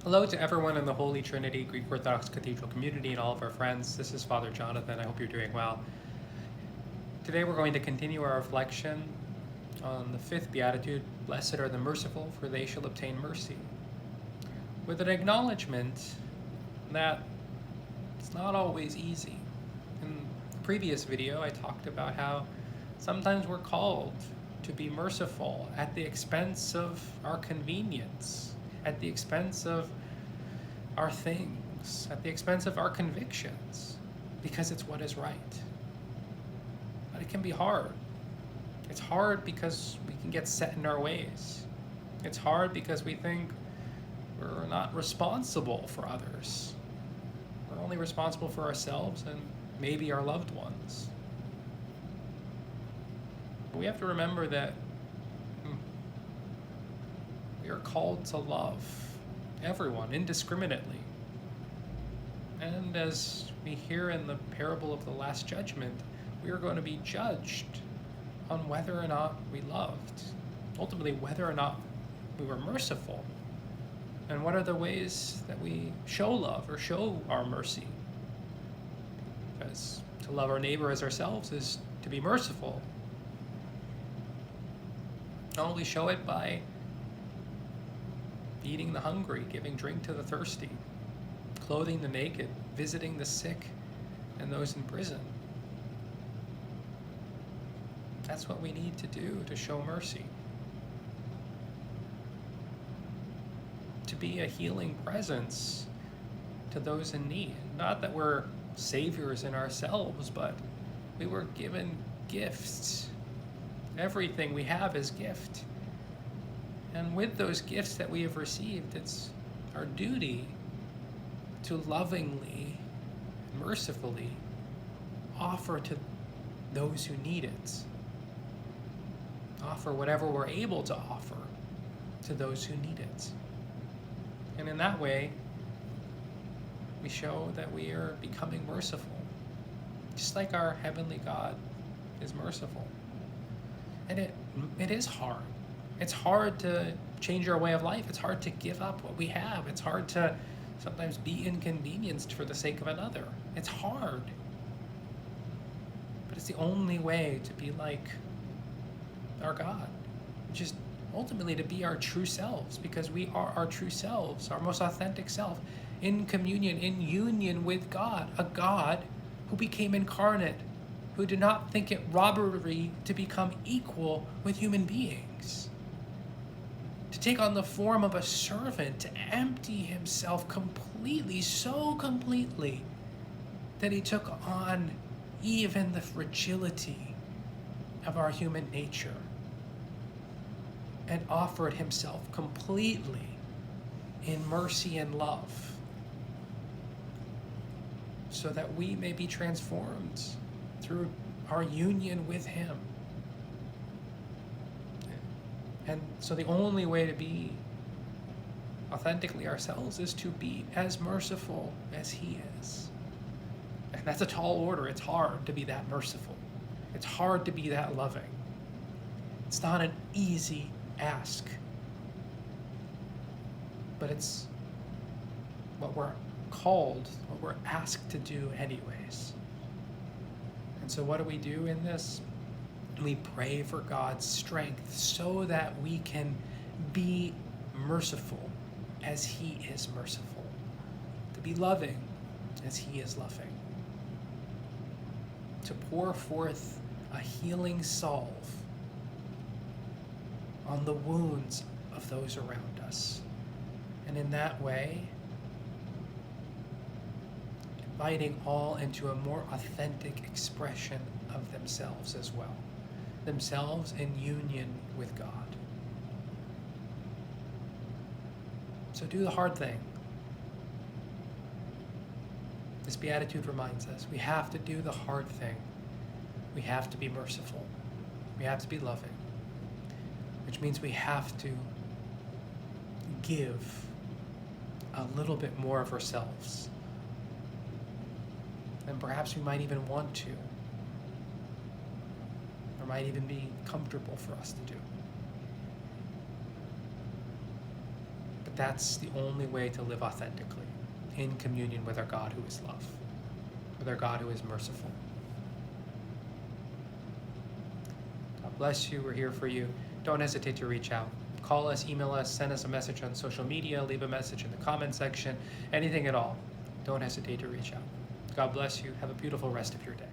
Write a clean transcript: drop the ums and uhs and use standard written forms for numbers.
Hello to everyone in the Holy Trinity Greek Orthodox Cathedral community and all of our friends. This is Father Jonathan. I hope you're doing well. Today we're going to continue our reflection on the fifth Beatitude, Blessed are the merciful, for they shall obtain mercy, with an acknowledgement that it's not always easy. In the previous video, I talked about how sometimes we're called to be merciful at the expense of our convenience, at the expense of our things, at the expense of our convictions, because it's what is right. But it can be hard. It's hard because we can get set in our ways. It's hard because we think we're not responsible for others. We're only responsible for ourselves and maybe our loved ones. But we have to remember that we are called to love everyone indiscriminately. And as we hear in the parable of the Last Judgment, we are going to be judged on whether or not we loved, ultimately whether or not we were merciful, and what are the ways that we show love or show our mercy. Because to love our neighbor as ourselves is to be merciful. And we show it by feeding the hungry, giving drink to the thirsty, clothing the naked, visiting the sick and those in prison. That's what we need to do to show mercy. To be a healing presence to those in need. Not that we're saviors in ourselves, but we were given gifts. Everything we have is gift. And with those gifts that we have received, it's our duty to lovingly, mercifully offer to those who need it. Offer whatever we're able to offer to those who need it. And in that way, we show that we are becoming merciful, just like our heavenly God is merciful. And it is hard. It's hard to change our way of life. It's hard to give up what we have. It's hard to sometimes be inconvenienced for the sake of another. It's hard. But it's the only way to be like our God, which is ultimately to be our true selves, because we are our true selves, our most authentic self, in communion, in union with God, a God who became incarnate, who did not think it robbery to become equal with human beings, to take on the form of a servant, to empty himself completely, so completely, that he took on even the fragility of our human nature and offered himself completely in mercy and love, so that we may be transformed through our union with him. And so the only way to be authentically ourselves is to be as merciful as he is. And that's a tall order. It's hard to be that merciful. It's hard to be that loving. It's not an easy ask. But it's what we're called, what we're asked to do anyways. And so what do we do in this? We pray for God's strength so that we can be merciful as he is merciful, to be loving as he is loving, to pour forth a healing salve on the wounds of those around us. And in that way, inviting all into a more authentic expression of themselves as well. Themselves in union with God. So do the hard thing. This Beatitude reminds us we have to do the hard thing. We have to be merciful. We have to be loving. Which means we have to give a little bit more of ourselves. And perhaps we might even want to. Or might even be comfortable for us to do. But that's the only way to live authentically, in communion with our God who is love, with our God who is merciful. God bless you. We're here for you. Don't hesitate to reach out. Call us, email us, send us a message on social media, leave a message in the comment section, anything at all. Don't hesitate to reach out. God bless you. Have a beautiful rest of your day.